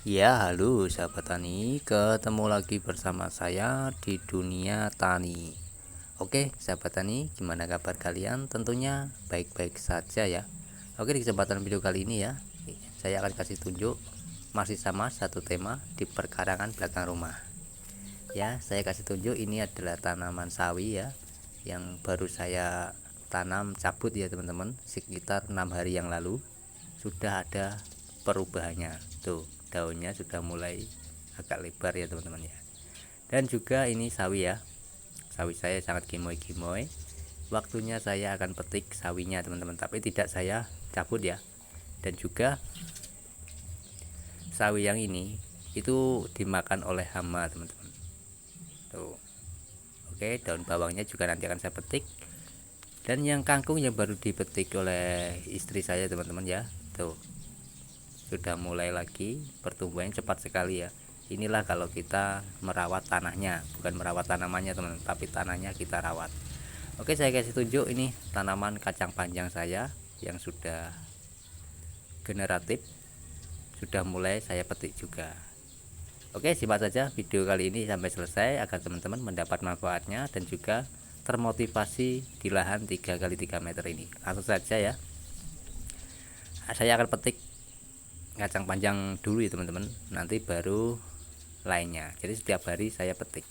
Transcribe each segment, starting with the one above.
Ya, halo sahabat tani, ketemu lagi bersama saya di dunia tani. Oke, sahabat tani, gimana kabar kalian? Tentunya baik-baik saja ya. Oke, di kesempatan video kali ini ya, saya akan kasih tunjuk masih sama satu tema di perkarangan belakang rumah. Ya, saya kasih tunjuk ini adalah tanaman sawi ya, yang baru saya tanam cabut ya teman-teman, sekitar 6 hari yang lalu sudah ada perubahannya. Tuh, daunnya sudah mulai agak lebar ya teman-teman ya. Dan juga ini sawi ya, sawi saya sangat gemoy-gemoy. Waktunya saya akan petik sawinya teman-teman, tapi tidak saya cabut ya. Dan juga sawi yang ini itu dimakan oleh hama teman-teman. Tuh, oke, daun bawangnya juga nanti akan saya petik. Dan yang kangkung yang baru dipetik oleh istri saya teman-teman ya, tuh sudah mulai lagi pertumbuhannya cepat sekali ya. Inilah kalau kita merawat tanahnya, bukan merawat tanamannya teman, tapi tanahnya kita rawat. Oke, saya kasih tunjuk ini tanaman kacang panjang saya yang sudah generatif, sudah mulai saya petik juga. Oke, simak saja video kali ini sampai selesai agar teman-teman mendapat manfaatnya dan juga termotivasi di lahan 3x3 meter ini. Langsung saja ya, saya akan petik kacang panjang dulu ya teman-teman, nanti baru lainnya. Jadi setiap hari saya petik.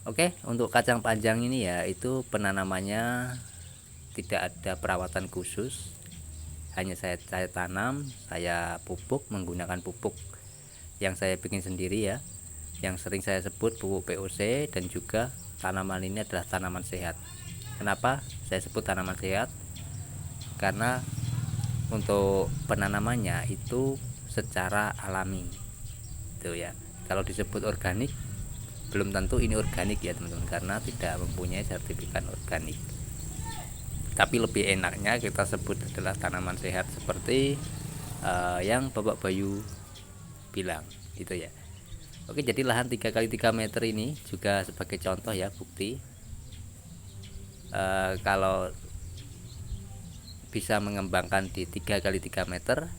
Oke, untuk kacang panjang ini ya, itu penanamannya tidak ada perawatan khusus, hanya saya tanam, saya pupuk menggunakan pupuk yang saya bikin sendiri ya, yang sering saya sebut pupuk POC. Dan juga tanaman ini adalah tanaman sehat. Kenapa saya sebut tanaman sehat? Karena untuk penanamannya itu secara alami itu ya. Kalau disebut organik, belum tentu ini organik ya teman-teman, karena tidak mempunyai sertifikat organik. Tapi lebih enaknya kita sebut adalah tanaman sehat seperti yang Bapak Bayu bilang itu ya. Oke, jadi lahan 3x3 meter ini juga sebagai contoh ya, bukti kalau bisa mengembangkan di 3x3 meter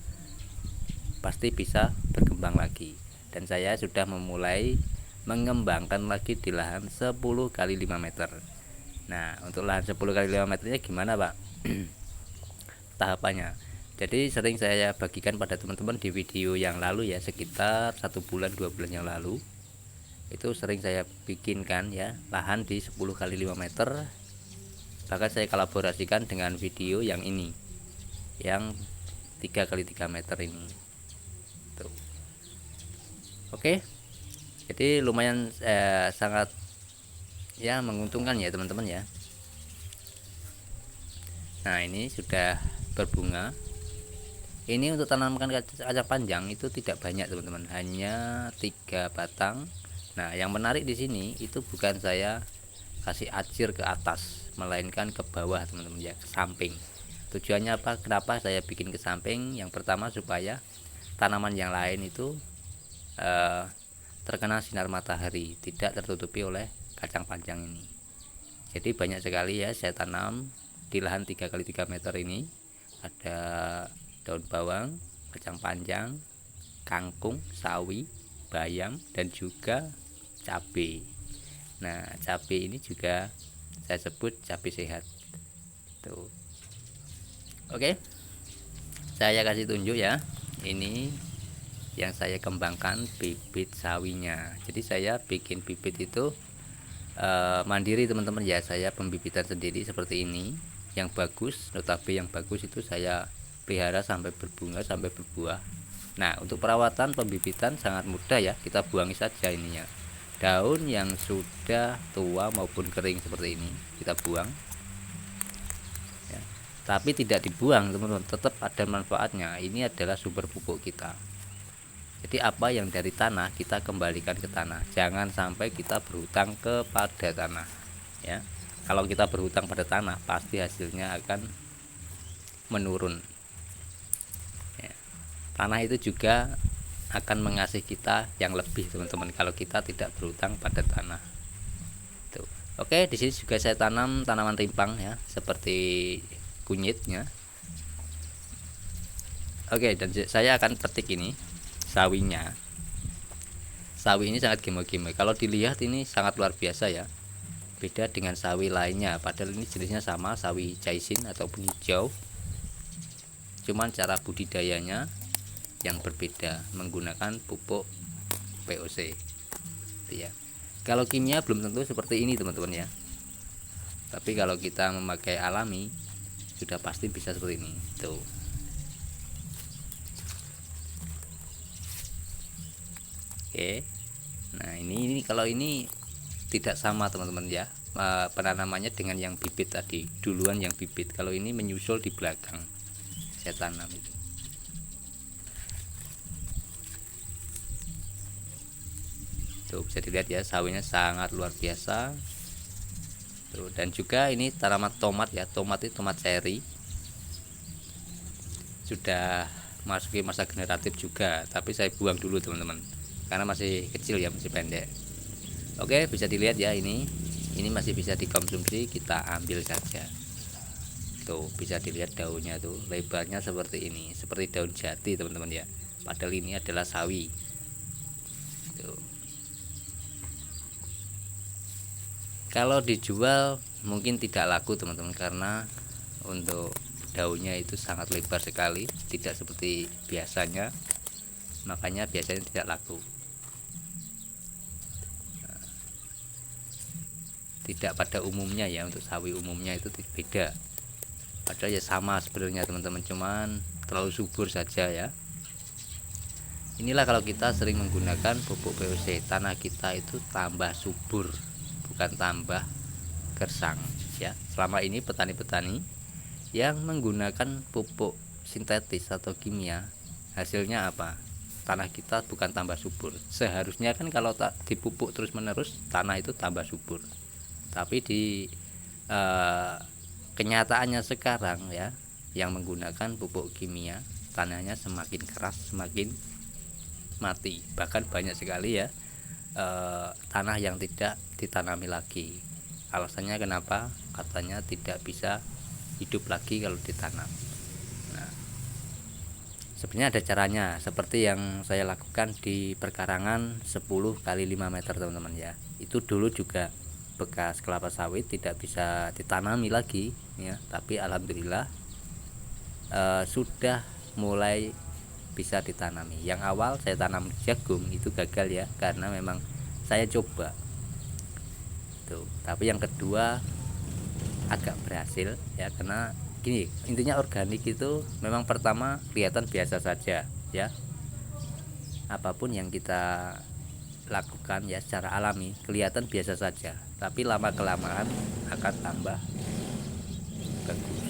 pasti bisa berkembang lagi. Dan saya sudah memulai mengembangkan lagi di lahan 10x5 meter. Nah, untuk lahan 10x5 meternya gimana Pak? Tahapannya, jadi sering saya bagikan pada teman-teman di video yang lalu ya, sekitar 1 bulan 2 bulan yang lalu itu sering saya bikinkan ya, lahan di 10x5 meter. Bahkan saya kolaborasikan dengan video yang ini, yang 3x3 meter ini tuh. Oke, jadi lumayan sangat ya menguntungkan ya teman-teman ya. Nah, ini sudah berbunga. Ini untuk tanaman kacang panjang itu tidak banyak teman-teman, hanya 3 batang. Nah, yang menarik di sini itu bukan saya kasih acir ke atas, melainkan ke bawah teman-teman ya, ke samping. Tujuannya apa? Kenapa saya bikin ke samping? Yang pertama supaya tanaman yang lain itu terkena sinar matahari, tidak tertutupi oleh kacang panjang ini. Jadi banyak sekali ya saya tanam di lahan 3x3 meter ini. Ada daun bawang, kacang panjang, kangkung, sawi, bayam, dan juga cabai. Nah, cabai ini juga saya sebut cabai sehat tuh. Oke, saya kasih tunjuk ya, ini yang saya kembangkan bibit sawinya. Jadi saya bikin bibit itu mandiri teman-teman ya, saya pembibitan sendiri seperti ini. Yang bagus, notabene yang bagus itu saya pelihara sampai berbunga, sampai berbuah. Nah, untuk perawatan pembibitan sangat mudah ya, kita buangi saja ininya. Daun yang sudah tua maupun kering seperti ini kita buang ya. Tapi tidak dibuang teman-teman, tetap ada manfaatnya. Ini adalah sumber pupuk kita. Jadi apa yang dari tanah kita kembalikan ke tanah, jangan sampai kita berhutang kepada tanah ya. Kalau kita berhutang pada tanah, pasti hasilnya akan menurun ya. Tanah itu juga akan mengasihi kita yang lebih teman-teman, kalau kita tidak berhutang pada tanah tuh. Oke, di sini juga saya tanam tanaman rimpang ya, seperti kunyitnya. Oke, dan saya akan petik ini sawinya. Sawi ini sangat gemo-gemo. Kalau dilihat ini sangat luar biasa ya. Beda dengan sawi lainnya. Padahal ini jenisnya sama, sawi jaisin ataupun hijau. Cuman cara budidayanya yang berbeda, menggunakan pupuk VOC. Ya. Kalau kimia belum tentu seperti ini teman-teman ya. Tapi kalau kita memakai alami sudah pasti bisa seperti ini. Tuh. Oke. Nah, ini kalau ini tidak sama teman-teman ya. Penanamannya dengan yang bibit tadi, duluan yang bibit. Kalau ini menyusul di belakang. Saya tanam itu. Tuh bisa dilihat ya, sawinya sangat luar biasa. Tuh, dan juga ini tanaman tomat ya. Tomat itu tomat cherry. Sudah masuki masa generatif juga, tapi saya buang dulu teman-teman karena masih kecil ya, masih pendek. Oke, bisa dilihat ya, ini masih bisa dikonsumsi, kita ambil saja. Tuh bisa dilihat daunnya tuh lebarnya seperti ini, seperti daun jati teman-teman ya, padahal ini adalah sawi. Tuh. Kalau dijual mungkin tidak laku teman-teman, karena untuk daunnya itu sangat lebar sekali, tidak seperti biasanya, makanya biasanya tidak laku. Tidak pada umumnya ya, untuk sawi umumnya itu beda, padahal ya sama sebenarnya teman-teman, cuman terlalu subur saja ya. Inilah kalau kita sering menggunakan pupuk VOC, tanah kita itu tambah subur, bukan tambah gersang ya. Selama ini petani-petani yang menggunakan pupuk sintetis atau kimia, hasilnya apa? Tanah kita bukan tambah subur. Seharusnya kan kalau tak dipupuk terus menerus, tanah itu tambah subur. Tapi di kenyataannya sekarang ya, yang menggunakan pupuk kimia, tanahnya semakin keras, semakin mati. Bahkan banyak sekali ya tanah yang tidak ditanami lagi. Alasannya kenapa? Katanya tidak bisa hidup lagi kalau ditanam. Nah, sebenarnya ada caranya, seperti yang saya lakukan di perkarangan 10 kali 5 meter teman-teman ya. Itu dulu juga bekas kelapa sawit, tidak bisa ditanami lagi ya, tapi alhamdulillah sudah mulai bisa ditanami. Yang awal saya tanam jagung itu gagal ya, karena memang saya coba tuh. Tapi yang kedua agak berhasil ya, karena gini, intinya organik itu memang pertama kelihatan biasa saja ya, apapun yang kita lakukan ya secara alami kelihatan biasa saja, tapi lama kelamaan akan tambah bagus.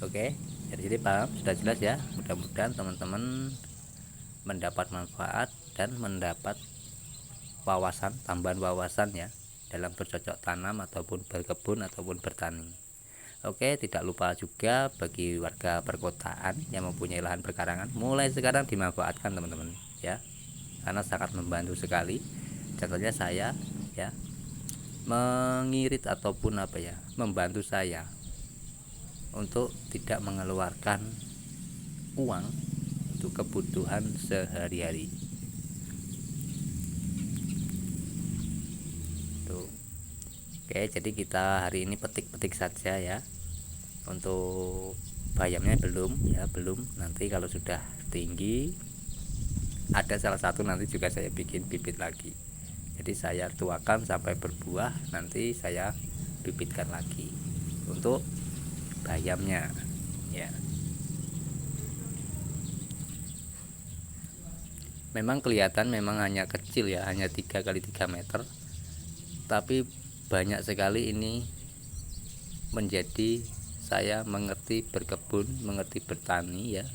Oke, jadi paham, sudah jelas ya. Mudah-mudahan teman-teman mendapat manfaat dan mendapat wawasan, tambahan wawasan ya, dalam bercocok tanam ataupun berkebun ataupun bertani. Oke, tidak lupa juga bagi warga perkotaan yang mempunyai lahan perkarangan, mulai sekarang dimanfaatkan teman-teman ya, karena sangat membantu sekali. Contohnya saya ya, mengirit ataupun membantu saya untuk tidak mengeluarkan uang untuk kebutuhan sehari-hari. Tuh. Oke, jadi kita hari ini petik-petik saja ya. Untuk bayamnya belum ya, belum. Nanti kalau sudah tinggi, ada salah satu nanti juga saya bikin bibit lagi. Jadi saya tuakan sampai berbuah, nanti saya bibitkan lagi untuk bayamnya ya. Memang kelihatan memang hanya kecil ya, hanya 3 kali 3 meter, tapi banyak sekali ini menjadi saya mengerti berkebun, mengerti bertani ya,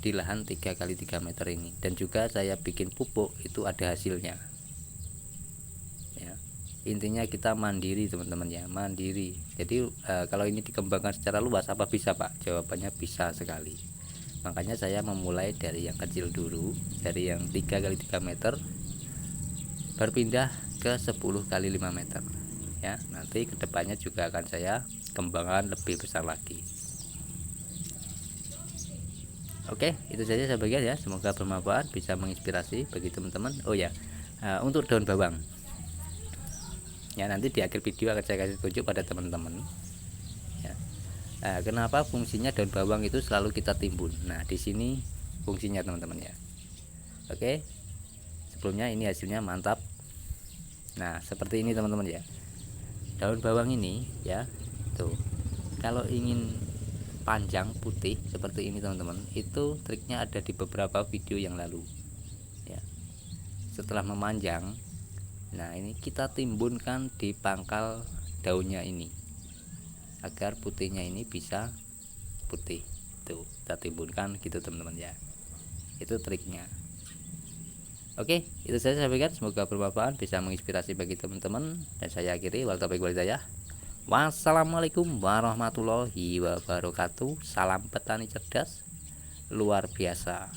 di lahan 3 kali 3 meter ini. Dan juga saya bikin pupuk itu ada hasilnya ya. Intinya kita mandiri teman-teman ya, mandiri. Jadi kalau ini dikembangkan secara luas, apa bisa Pak? Jawabannya bisa sekali. Makanya saya memulai dari yang kecil dulu, dari yang 3 kali 3 meter, berpindah ke 10 kali 5 meter ya. Nanti kedepannya juga akan saya kembangkan lebih besar lagi. Oke, itu saja saya bagikan ya. Semoga bermanfaat, bisa menginspirasi bagi teman-teman. Oh ya, untuk daun bawang, ya nanti di akhir video akan saya kasih tunjuk pada teman-teman. Ya. Kenapa fungsinya daun bawang itu selalu kita timbun? Nah, di sini fungsinya teman-teman ya. Oke, sebelumnya ini hasilnya mantap. Nah, seperti ini teman-teman ya. Daun bawang ini ya, tuh. Kalau ingin panjang putih seperti ini teman-teman, itu triknya ada di beberapa video yang lalu ya. Setelah memanjang, nah ini kita timbunkan di pangkal daunnya ini agar putihnya ini bisa putih. Tuh, kita timbunkan gitu teman-teman ya. Itu triknya. Oke, itu saja saya berikan, semoga bermanfaat, bisa menginspirasi bagi teman-teman, dan saya akhiri. Wassalamualaikum warahmatullahi wabarakatuh. Salam petani cerdas luar biasa.